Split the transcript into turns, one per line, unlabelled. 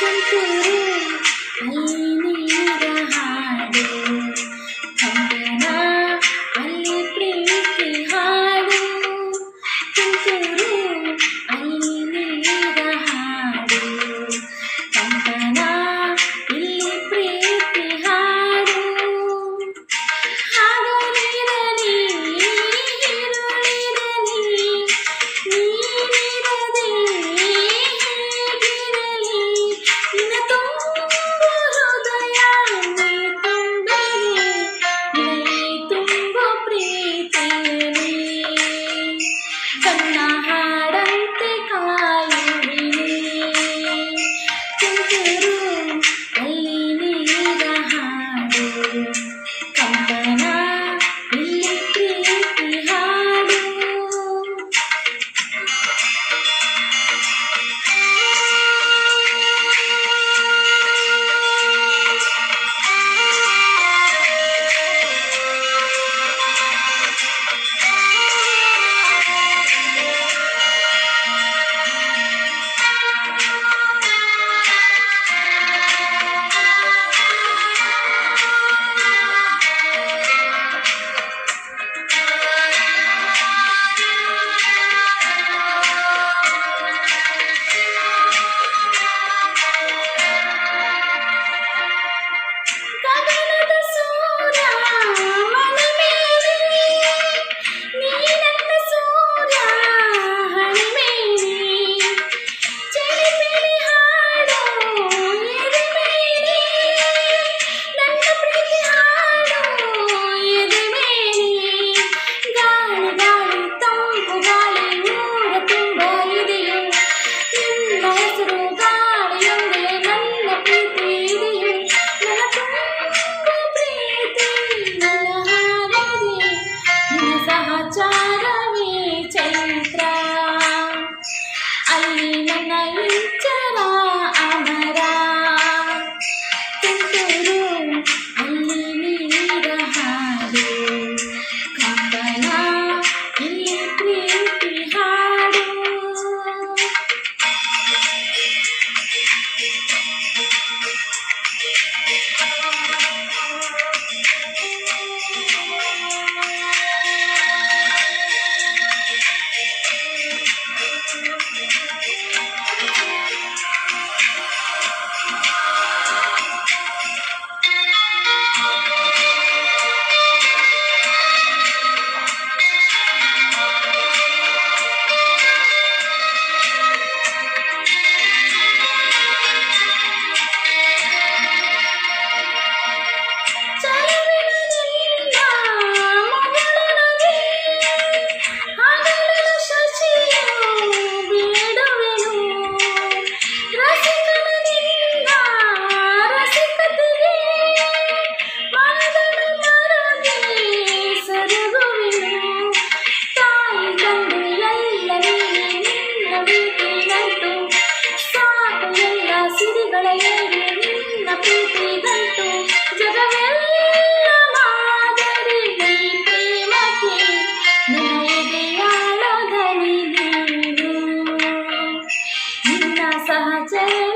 ತುಂತುರು ಅಲ್ಲಿ ನೀರ ಹಾಡು ಕಂಬನ ಅಲ್ಲಿ ಪ್ರೀತಿ ಹಾಡು ತುಂತುರು ಅಲ್ಲಿ ನೀರ ಹಾಡು ಕಂಬನ ಇಲ್ಲಿ ಪ್ರೀತಿ ಹಾಡು ಹಾಡಲಿರಲಿ ಇರುಳಿರಲಿ ನೀನಿರದೆ ಹೇಗಿರಲಿ ನಿನ್ನ ತುಂಬ ಹೃದಯ ನೀ ತುಂಬಲಿ ನಿನಗೆ ತುಂಬ ಪ್ರೀತಿಯಲಿ ಕನ್ನ ಹಾಡಂತೆ ಕಾಯುವಿನಿ ತುಂತುರು ಅಲ್ಲಿ ನೀರ ಹಾಡು ಕಂಪನ ಇಲ್ಲಿ ಪ್ರೀತಿ ಹಾಡು ಗಗನದ ಸೂರ್ಯ ಮನೆ ಮೇಲೆ ನೀ ನನ್ನ ಸೂರ್ಯ ಹಣೆ ಮೇಲೆ ಚೆಲಿಪಿಲಿ ಹಾಡು ಎದೆ ಮೇಲೆ ನನ್ನ ಪ್ರೀತಿ ಹಾಡು ಎದೆ ಮೇಲೆ ಗಾಳಿ ಗಾಳಿ ತಂಪು ಗಾಳಿ ಊರ ತುಂಬ ಇದೆಯೋ ನಿನ್ನ ಹೆಸರು ಗಾಳಿಯೊಂದೇ ನನ್ನ ಪ್ರೀತಿ ಇದೆಯೋ ನನ್ನ ತುಂಬ ಪ್ರೀತಿ ನನ್ನ ಹಾಡಿದೆ ನಿನ್ನ ಸಹಚಾರವೇ ಚೈತ್ರ ಅಲ್ಲಿ ನನ್ನ ಇಂಚರ ಅಮರ ತುಂತುರು ಅಲ್ಲಿ ನೀರ ಹಾಡು ಕಂಬನ ಇಲ್ಲಿ ಪ್ರೀತಿ ಹಾಡು ಸಿರಿಗಳ ಏರಿ ನಿನ್ನ ಪ್ರೀತಿ ಗಂಟು ಜಗವೆಲ್ಲ ಮಾದರಿ ಈ ಪ್ರೇಮಕ್ಕೆ ನನ್ನ ಎದೆಯಾಳದಲ್ಲಿ ನೀನು ನಿನ್ನ ಸಹಚರ